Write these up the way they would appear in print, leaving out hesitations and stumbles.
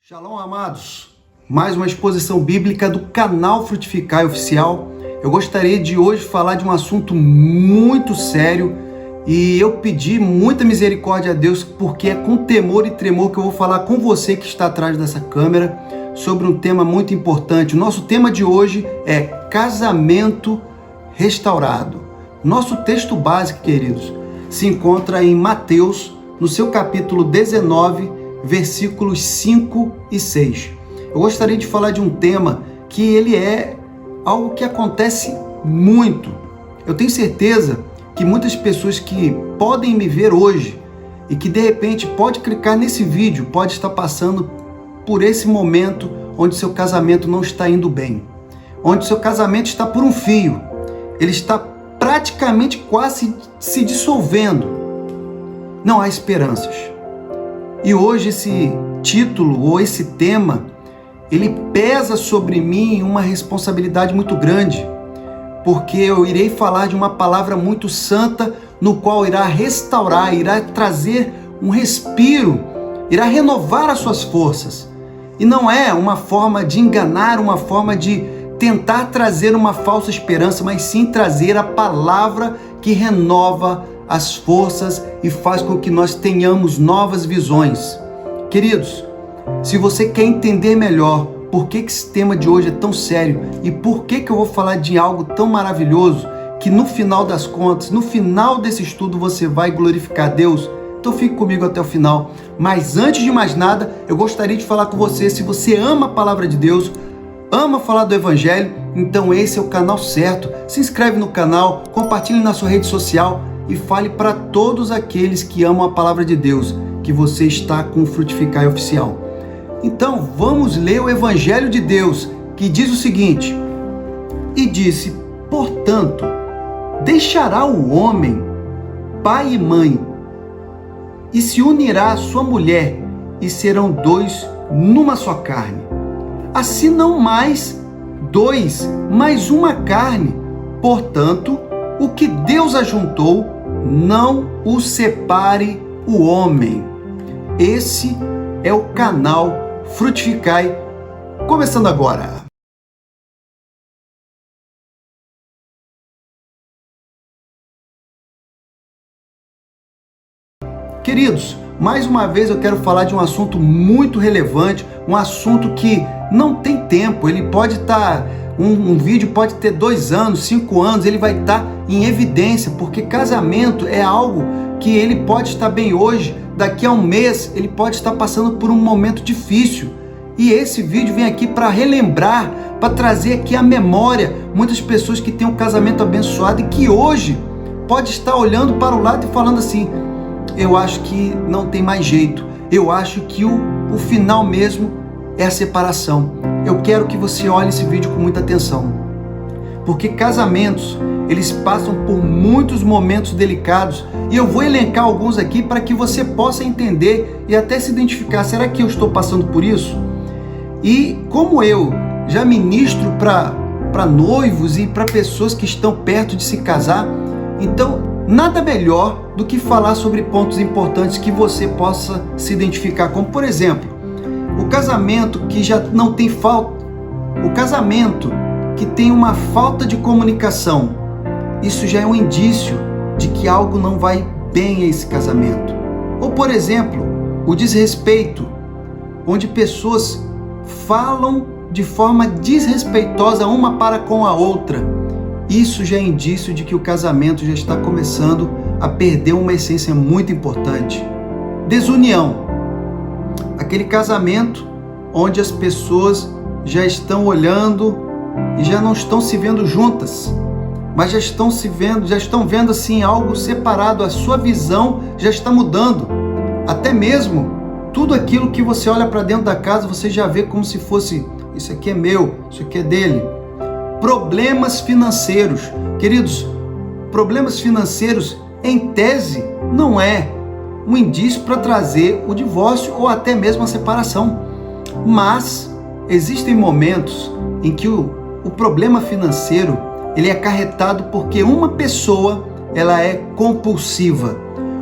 Shalom, amados! Mais uma exposição bíblica do canal Frutificai Oficial. Eu gostaria de hoje falar de um assunto muito sério e eu pedi muita misericórdia a Deus porque é com temor e tremor que eu vou falar com você que está atrás dessa câmera sobre um tema muito importante. O nosso tema de hoje é casamento restaurado. Nosso texto básico, queridos, se encontra em Mateus, no seu capítulo 19, versículos 5 e 6. Eu gostaria de falar de um tema que ele é algo que acontece muito. Eu tenho certeza que muitas pessoas que podem me ver hoje e que de repente pode clicar nesse vídeo, pode estar passando por esse momento onde seu casamento não está indo bem, onde seu casamento está por um fio, ele está praticamente quase se dissolvendo. Não há esperanças. E hoje esse título ou esse tema, ele pesa sobre mim uma responsabilidade muito grande, porque eu irei falar de uma palavra muito santa, no qual irá restaurar, irá trazer um respiro, irá renovar as suas forças. E não é uma forma de enganar, uma forma de tentar trazer uma falsa esperança, mas sim trazer a palavra que renova as forças e faz com que nós tenhamos novas visões. Queridos, se você quer entender melhor por que esse tema de hoje é tão sério e por que eu vou falar de algo tão maravilhoso, que no final das contas, no final desse estudo você vai glorificar a Deus, então fique comigo até o final. Mas antes de mais nada, eu gostaria de falar com você, se você ama a palavra de Deus, ama falar do Evangelho, então esse é o canal certo. Se inscreve no canal, compartilhe na sua rede social e fale para todos aqueles que amam a palavra de Deus que você está com o Frutificai Oficial. Então vamos ler o Evangelho de Deus, que diz o seguinte: e disse, portanto, deixará o homem pai e mãe, e se unirá à sua mulher, e serão dois numa só carne. Assim não mais dois, mas uma carne. Portanto, o que Deus ajuntou, não o separe o homem. Esse é o canal Frutificai, começando agora. Queridos, mais uma vez eu quero falar de um assunto muito relevante, um assunto que não tem tempo, ele pode estar... Um vídeo pode ter 2 anos, 5 anos, ele vai estar em evidência, porque casamento é algo que ele pode estar bem hoje, daqui a um mês ele pode estar passando por um momento difícil. E esse vídeo vem aqui para relembrar, para trazer aqui a memória, muitas pessoas que têm um casamento abençoado e que hoje pode estar olhando para o lado e falando assim, eu acho que não tem mais jeito, eu acho que o final mesmo é a separação. Eu quero que você olhe esse vídeo com muita atenção, porque casamentos, eles passam por muitos momentos delicados, e eu vou elencar alguns aqui para que você possa entender e até se identificar, será que eu estou passando por isso? E como eu já ministro para noivos e para pessoas que estão perto de se casar, então nada melhor do que falar sobre pontos importantes que você possa se identificar, como por exemplo, o casamento que já não tem falta, o casamento que tem uma falta de comunicação, isso já é um indício de que algo não vai bem a esse casamento. Ou por exemplo, o desrespeito, onde pessoas falam de forma desrespeitosa uma para com a outra, isso já é indício de que o casamento já está começando a perder uma essência muito importante. Desunião. Aquele casamento onde as pessoas já estão olhando e já não estão se vendo juntas, mas já estão vendo assim algo separado, a sua visão já está mudando. Até mesmo tudo aquilo que você olha para dentro da casa, você já vê como se fosse, isso aqui é meu, isso aqui é dele. Problemas financeiros. Queridos, problemas financeiros em tese não é um indício para trazer o divórcio ou até mesmo a separação. Mas existem momentos em que o problema financeiro ele é acarretado porque uma pessoa ela é compulsiva.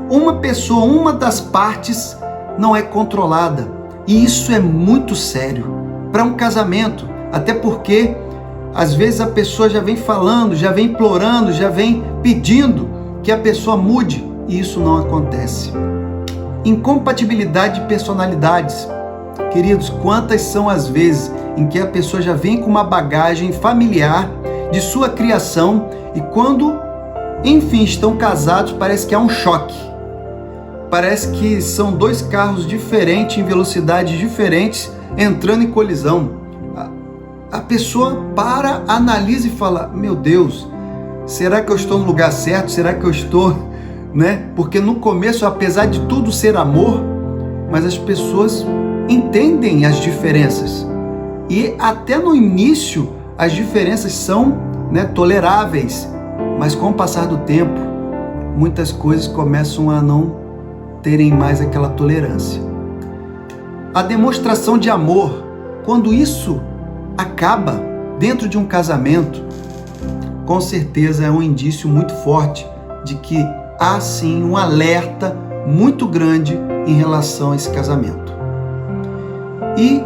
Uma pessoa, uma das partes não é controlada. E isso é muito sério para um casamento, até porque às vezes a pessoa já vem falando, já vem implorando, já vem pedindo que a pessoa mude e isso não acontece. Incompatibilidade de personalidades. Queridos, quantas são as vezes em que a pessoa já vem com uma bagagem familiar de sua criação e quando, enfim, estão casados, parece que há um choque. Parece que são dois carros diferentes, em velocidades diferentes, entrando em colisão. A pessoa para, analisa e fala, meu Deus, será que eu estou no lugar certo? Será que eu estou, Porque no começo, apesar de tudo ser amor, mas as pessoas entendem as diferenças. E até no início, as diferenças são toleráveis. Mas com o passar do tempo, muitas coisas começam a não terem mais aquela tolerância. A demonstração de amor, quando isso acaba dentro de um casamento, com certeza é um indício muito forte de que há sim um alerta muito grande em relação a esse casamento. E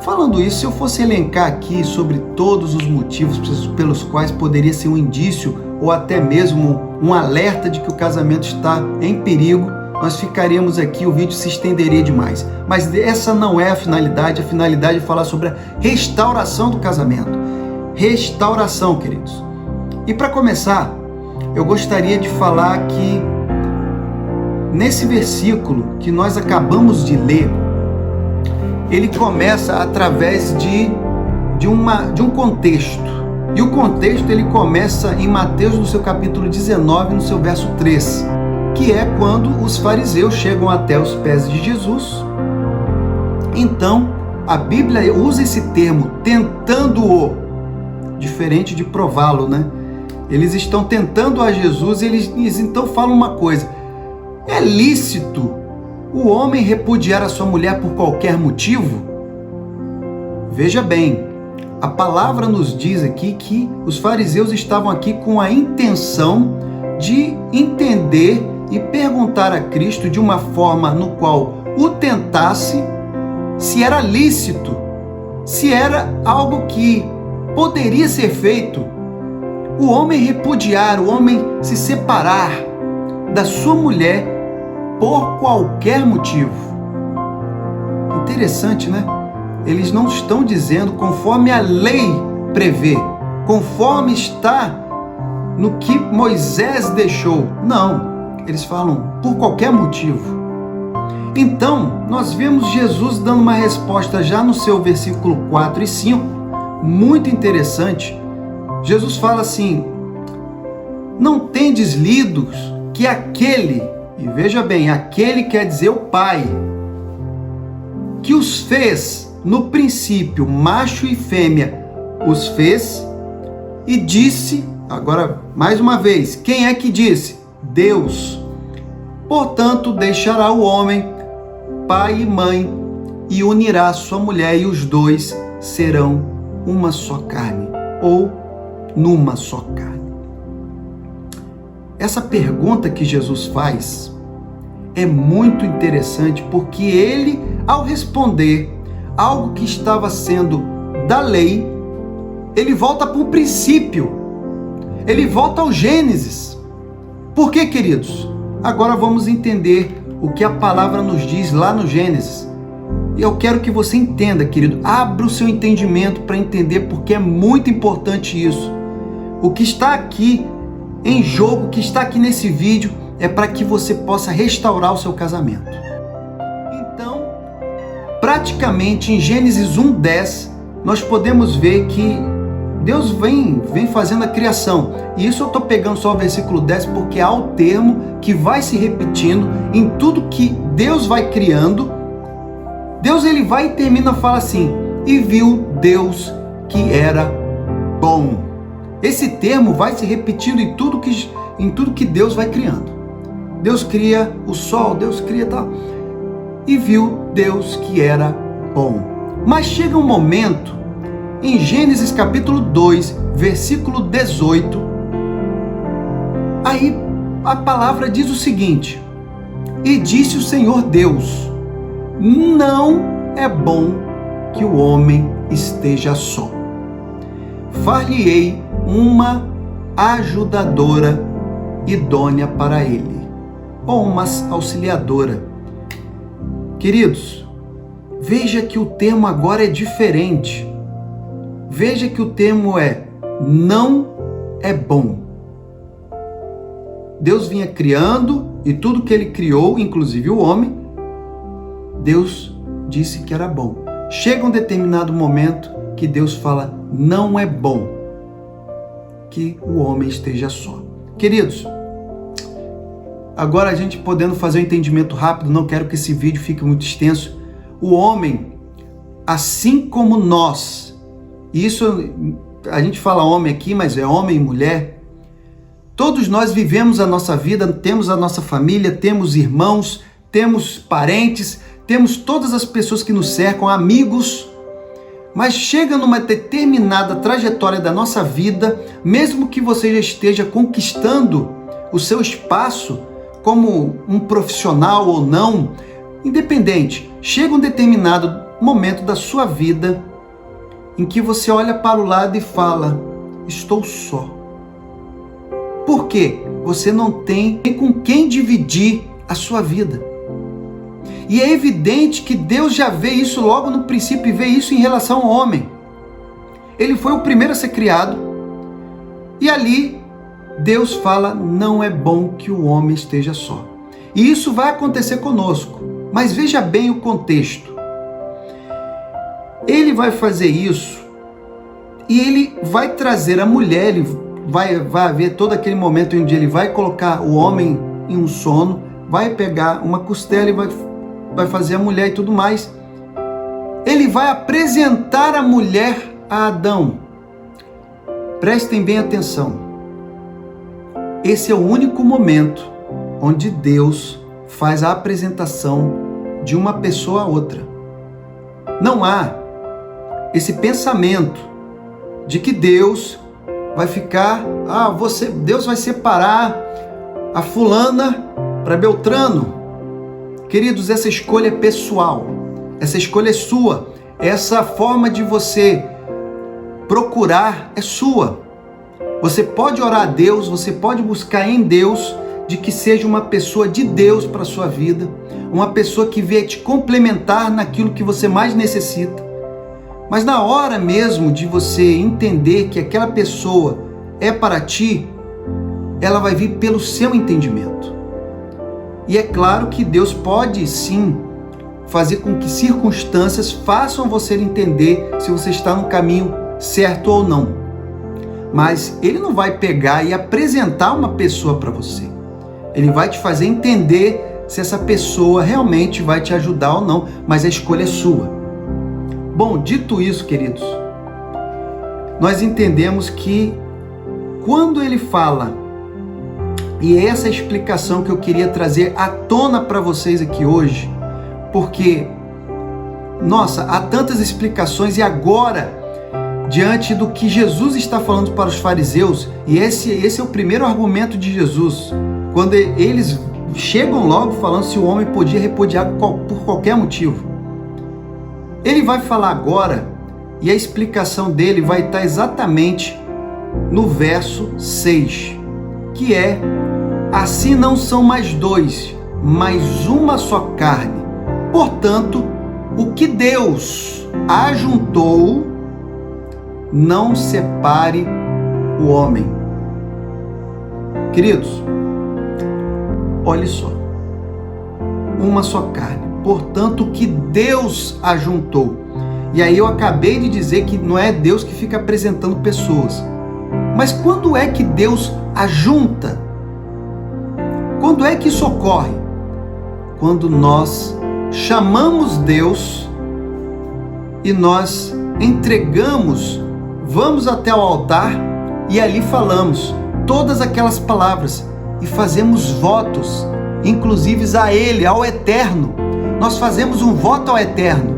falando isso, se eu fosse elencar aqui sobre todos os motivos pelos quais poderia ser um indício ou até mesmo um alerta de que o casamento está em perigo, nós ficaríamos aqui, o vídeo se estenderia demais. Mas essa não é a finalidade é falar sobre a restauração do casamento. Restauração, queridos. E para começar, eu gostaria de falar que nesse versículo que nós acabamos de ler, ele começa através de um contexto. E o contexto ele começa em Mateus, no seu capítulo 19, no seu verso 3, que é quando os fariseus chegam até os pés de Jesus. Então, a Bíblia usa esse termo, tentando-o, diferente de prová-lo, Eles estão tentando a Jesus e eles então falam uma coisa: é lícito o homem repudiar a sua mulher por qualquer motivo? Veja bem, a palavra nos diz aqui que os fariseus estavam aqui com a intenção de entender e perguntar a Cristo de uma forma no qual o tentasse se era lícito, se era algo que poderia ser feito, o homem repudiar, o homem se separar da sua mulher por qualquer motivo. Interessante, Eles não estão dizendo conforme a lei prevê, conforme está no que Moisés deixou. Não, eles falam por qualquer motivo. Então, nós vemos Jesus dando uma resposta já no seu versículo 4 e 5, muito interessante. Jesus fala assim: não tendes lido que aquele, e veja bem, aquele quer dizer o Pai, que os fez no princípio, macho e fêmea, os fez e disse, agora mais uma vez, quem é que disse? Deus. Portanto, deixará o homem pai e mãe e unirá sua mulher e os dois serão uma só carne, ou numa só carne. Essa pergunta que Jesus faz é muito interessante porque ele, ao responder algo que estava sendo da lei, ele volta para o princípio, ele volta ao Gênesis. Por quê, queridos? Agora vamos entender o que a palavra nos diz lá no Gênesis. E eu quero que você entenda, querido, abra o seu entendimento para entender porque é muito importante isso. O que está aqui em jogo, o que está aqui nesse vídeo, é para que você possa restaurar o seu casamento. Então, praticamente em Gênesis 1:10, nós podemos ver que Deus vem fazendo a criação. E isso eu estou pegando só o versículo 10 porque há o termo que vai se repetindo em tudo que Deus vai criando. Deus ele vai e termina, fala assim: e viu Deus que era bom. Esse termo vai se repetindo em tudo que Deus vai criando. Deus cria o sol, Deus cria tal. E viu Deus que era bom. Mas chega um momento, em Gênesis capítulo 2, versículo 18, aí a palavra diz o seguinte: e disse o Senhor Deus, não é bom que o homem esteja só. Far-lhe-ei uma ajudadora idônea para ele, ou uma auxiliadora. Queridos, veja que o termo agora é diferente. Veja que o termo é não é bom. Deus vinha criando e tudo que ele criou, inclusive o homem, Deus disse que era bom. Chega um determinado momento que Deus fala, não é bom que o homem esteja só. Queridos, agora a gente podendo fazer um entendimento rápido, não quero que esse vídeo fique muito extenso. O homem, assim como nós, isso a gente fala homem aqui, mas é homem e mulher, todos nós vivemos a nossa vida, temos a nossa família, temos irmãos, temos parentes, temos todas as pessoas que nos cercam, amigos, mas chega numa determinada trajetória da nossa vida, mesmo que você já esteja conquistando o seu espaço como um profissional ou não, independente, chega um determinado momento da sua vida em que você olha para o lado e fala, estou só. Por quê? Você não tem com quem dividir a sua vida. E é evidente que Deus já vê isso logo no princípio e vê isso em relação ao homem. Ele foi o primeiro a ser criado e ali Deus fala, não é bom que o homem esteja só. E isso vai acontecer conosco, mas veja bem o contexto. Ele vai fazer isso e ele vai trazer a mulher, ele vai haver todo aquele momento onde ele vai colocar o homem em um sono, vai pegar uma costela e vai fazer a mulher e tudo mais. Ele vai apresentar a mulher a Adão. Prestem bem atenção. Esse é o único momento onde Deus faz a apresentação de uma pessoa a outra. Não há esse pensamento de que Deus vai ficar, Deus vai separar a fulana para Beltrano. Queridos, essa escolha é pessoal, essa escolha é sua, essa forma de você procurar é sua. Você pode orar a Deus, você pode buscar em Deus de que seja uma pessoa de Deus para a sua vida, uma pessoa que venha te complementar naquilo que você mais necessita. Mas na hora mesmo de você entender que aquela pessoa é para ti, ela vai vir pelo seu entendimento. E é claro que Deus pode sim fazer com que circunstâncias façam você entender se você está no caminho certo ou não. Mas Ele não vai pegar e apresentar uma pessoa para você. Ele vai te fazer entender se essa pessoa realmente vai te ajudar ou não, mas a escolha é sua. Bom, dito isso, queridos, nós entendemos que quando Ele fala, e é essa explicação que eu queria trazer à tona para vocês aqui hoje, porque, nossa, há tantas explicações e agora, diante do que Jesus está falando para os fariseus, e esse é o primeiro argumento de Jesus, quando eles chegam logo falando se o homem podia repudiar por qualquer motivo. Ele vai falar agora, e a explicação dele vai estar exatamente no verso 6, que é: assim não são mais dois, mas uma só carne. Portanto, o que Deus ajuntou, não separe o homem. Queridos, olhe só, uma só carne. Portanto, o que Deus ajuntou. E aí eu acabei de dizer que não é Deus que fica apresentando pessoas. Mas quando é que Deus ajunta? Quando é que isso ocorre? Quando nós chamamos Deus e nós entregamos, vamos até o altar e ali falamos todas aquelas palavras e fazemos votos, inclusive a Ele, ao Eterno. Nós fazemos um voto ao Eterno.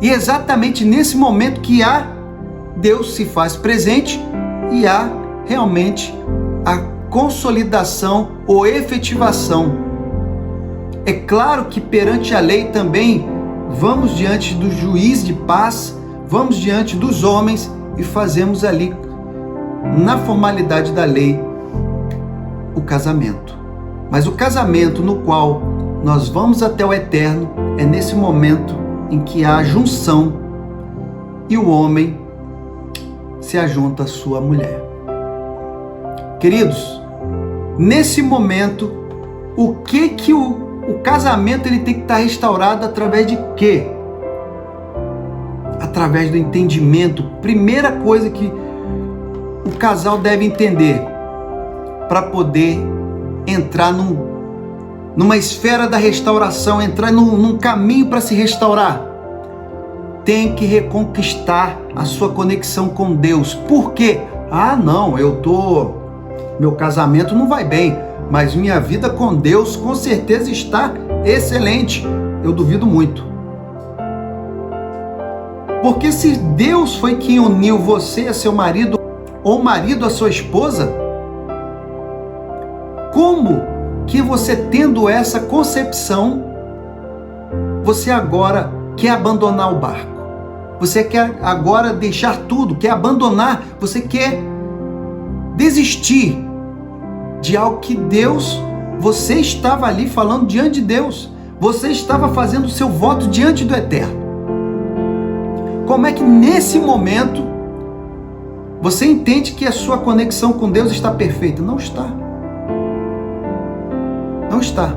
E exatamente nesse momento que Deus se faz presente e há realmente a consolidação ou efetivação É claro que perante a lei também vamos diante do juiz de paz, vamos diante dos homens e fazemos ali, na formalidade da lei, o casamento. Mas o casamento no qual nós vamos até o eterno é nesse momento em que há a junção e o homem se ajunta à sua mulher. Queridos, nesse momento, o casamento ele tem que estar restaurado através de quê? Através do entendimento. Primeira coisa que o casal deve entender para poder entrar numa esfera da restauração, entrar num caminho para se restaurar, tem que reconquistar a sua conexão com Deus. Por quê? Não, meu casamento não vai bem, mas minha vida com Deus com certeza está excelente. Eu duvido muito. Porque se Deus foi quem uniu você a seu marido, ou o marido a sua esposa, como que você, tendo essa concepção, você agora quer abandonar o barco? Você quer agora deixar tudo, quer abandonar, você quer desistir de algo que Deus, você estava ali falando diante de Deus, você estava fazendo o seu voto diante do Eterno. Como é que nesse momento você entende que a sua conexão com Deus está perfeita? Não está. Não está.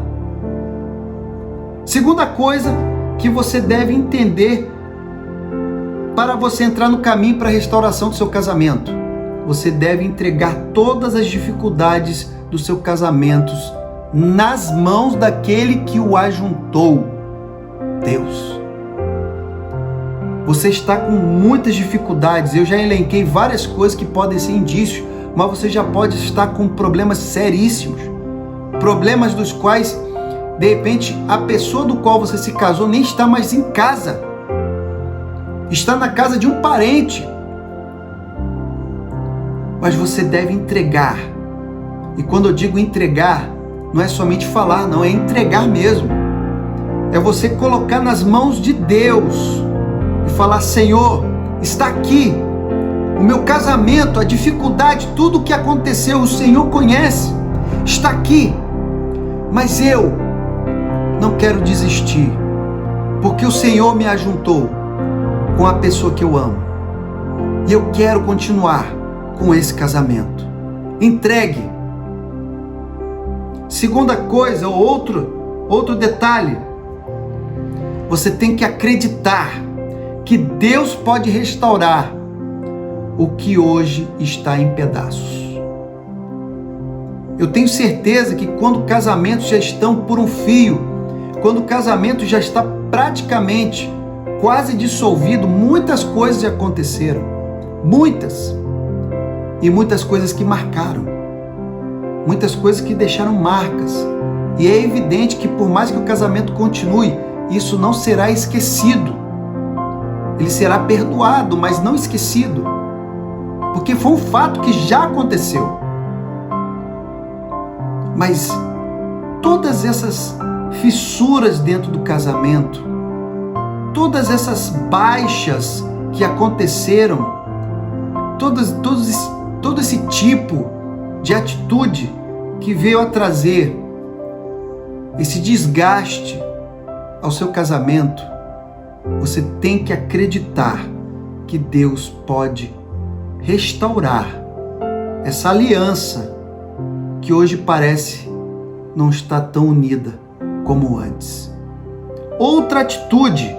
Segunda coisa que você deve entender para você entrar no caminho para a restauração do seu casamento. Você deve entregar todas as dificuldades do seu casamento nas mãos daquele que o ajuntou, Deus. Você está com muitas dificuldades, eu já elenquei várias coisas que podem ser indícios, mas você já pode estar com problemas seríssimos, problemas dos quais, de repente, a pessoa do qual você se casou nem está mais em casa, está na casa de um parente. Mas você deve entregar. E quando eu digo entregar, não é somente falar, não, é entregar mesmo. É você colocar nas mãos de Deus e falar: Senhor, está aqui o meu casamento, a dificuldade, tudo o que aconteceu, o Senhor conhece, está aqui, mas eu não quero desistir, porque o Senhor me ajuntou com a pessoa que eu amo e eu quero continuar com esse casamento. Entregue. Segunda coisa, outro detalhe, você tem que acreditar que Deus pode restaurar o que hoje está em pedaços. Eu tenho certeza que quando casamentos já estão por um fio, quando o casamento já está praticamente quase dissolvido, muitas coisas aconteceram, muitas coisas que marcaram, muitas coisas que deixaram marcas, e é evidente que por mais que o casamento continue, isso não será esquecido, ele será perdoado, mas não esquecido, porque foi um fato que já aconteceu. Mas todas essas fissuras dentro do casamento, todas essas baixas que aconteceram, todo esse tipo de atitude que veio a trazer esse desgaste ao seu casamento, você tem que acreditar que Deus pode restaurar essa aliança que hoje parece não estar tão unida como antes. Outra atitude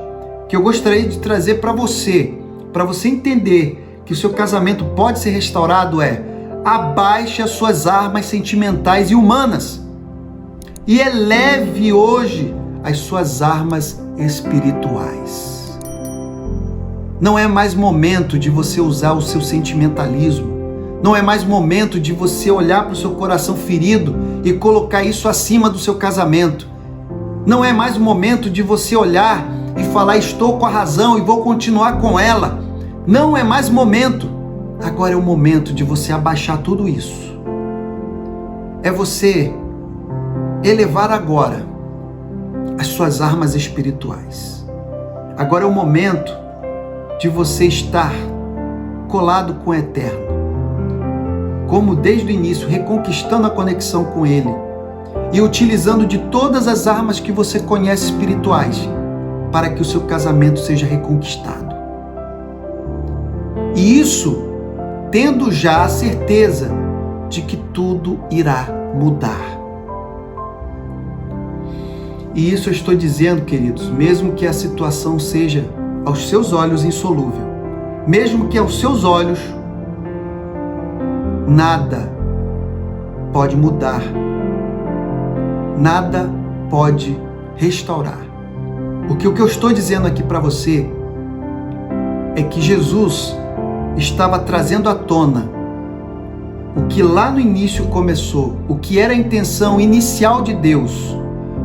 que eu gostaria de trazer para você entender que o seu casamento pode ser restaurado é: abaixe as suas armas sentimentais e humanas e eleve hoje as suas armas espirituais. Não é mais momento de você usar o seu sentimentalismo. Não é mais momento de você olhar para o seu coração ferido e colocar isso acima do seu casamento. Não é mais momento de você olhar e falar: estou com a razão e vou continuar com ela. Não é mais momento. Agora é o momento de você abaixar tudo isso. É você elevar agora as suas armas espirituais. Agora é o momento de você estar colado com o Eterno, como desde o início, reconquistando a conexão com Ele e utilizando de todas as armas que você conhece espirituais para que o seu casamento seja reconquistado. E isso tendo já a certeza de que tudo irá mudar. E isso eu estou dizendo, queridos, mesmo que a situação seja aos seus olhos insolúvel, mesmo que aos seus olhos nada pode mudar, nada pode restaurar. Porque o que eu estou dizendo aqui para você é que Jesus estava trazendo à tona o que lá no início começou, o que era a intenção inicial de Deus,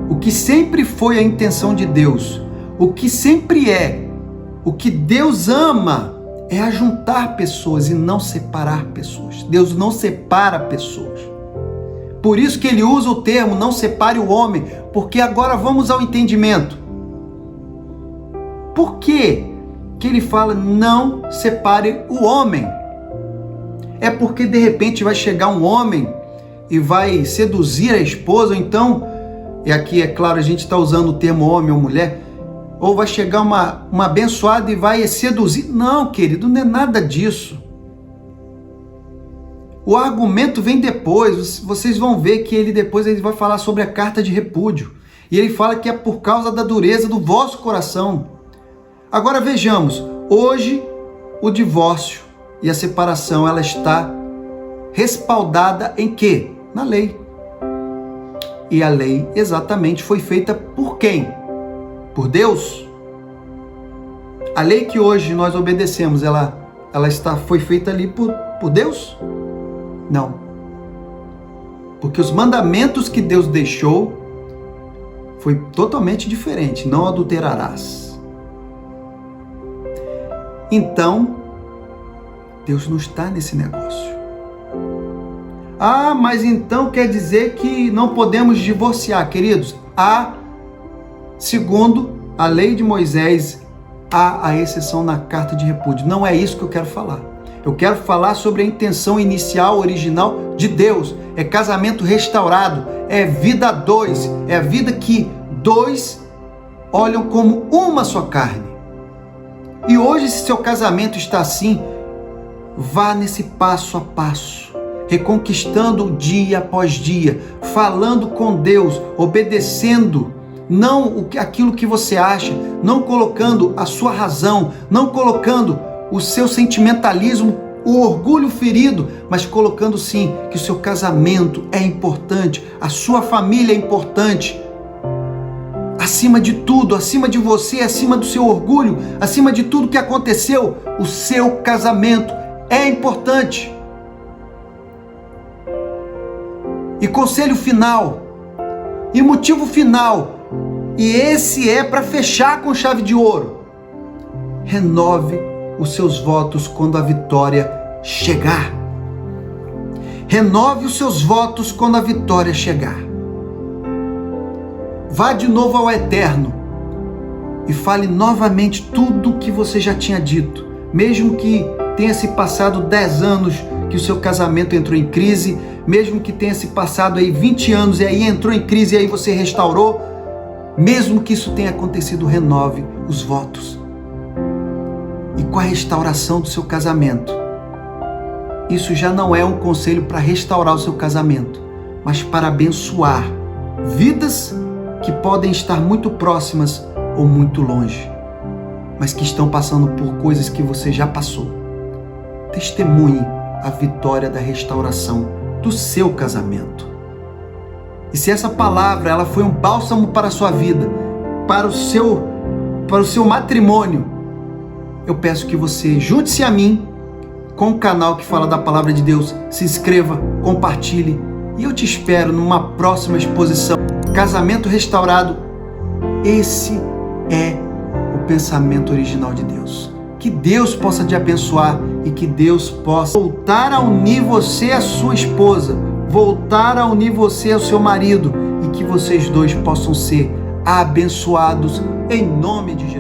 o que sempre foi a intenção de Deus, o que sempre é, o que Deus ama é ajuntar pessoas e não separar pessoas. Deus não separa pessoas. Por isso que ele usa o termo não separe o homem, porque agora vamos ao entendimento. Por que ele fala não separe o homem? É porque de repente vai chegar um homem e vai seduzir a esposa, ou então, e aqui é claro a gente está usando o termo homem ou mulher, ou vai chegar uma abençoada e vai seduzir. Não, querido, não é nada disso. O argumento vem depois, vocês vão ver que depois ele vai falar sobre a carta de repúdio. E ele fala que é por causa da dureza do vosso coração. Agora vejamos, hoje o divórcio e a separação, ela está respaldada em quê? Na lei. E a lei exatamente foi feita por quem? Por Deus? A lei que hoje nós obedecemos, foi feita ali por Deus? Não. Porque os mandamentos que Deus deixou foi totalmente diferente. Não adulterarás. Então, Deus não está nesse negócio. Ah, mas então quer dizer que não podemos divorciar, queridos? Segundo a lei de Moisés, há a exceção na carta de repúdio. Não é isso que eu quero falar. Eu quero falar sobre a intenção inicial, original de Deus. É casamento restaurado, é vida a dois, é a vida que dois olham como uma só carne. E hoje, se seu casamento está assim, vá nesse passo a passo, reconquistando dia após dia, falando com Deus, obedecendo, não aquilo que você acha, não colocando a sua razão, não colocando o seu sentimentalismo, o orgulho ferido, mas colocando sim que o seu casamento é importante, a sua família é importante. Acima de tudo, acima de você, acima do seu orgulho, acima de tudo que aconteceu, o seu casamento é importante. E conselho final, e motivo final, e esse é para fechar com chave de ouro: renove os seus votos quando a vitória chegar. Renove os seus votos quando a vitória chegar. Vá de novo ao Eterno e fale novamente tudo o que você já tinha dito, mesmo que tenha se passado 10 anos que o seu casamento entrou em crise, mesmo que tenha se passado aí 20 anos e aí entrou em crise e aí você restaurou, mesmo que isso tenha acontecido, renove os votos. E com a restauração do seu casamento, isso já não é um conselho para restaurar o seu casamento, mas para abençoar vidas que podem estar muito próximas ou muito longe, mas que estão passando por coisas que você já passou. Testemunhe a vitória da restauração do seu casamento. E se essa palavra ela foi um bálsamo para a sua vida, para o seu matrimônio, eu peço que você junte-se a mim com o canal que fala da palavra de Deus, se inscreva, compartilhe e eu te espero numa próxima exposição. Casamento restaurado, esse é o pensamento original de Deus. Que Deus possa te abençoar e que Deus possa voltar a unir você e a sua esposa, voltar a unir você ao seu marido e que vocês dois possam ser abençoados em nome de Jesus.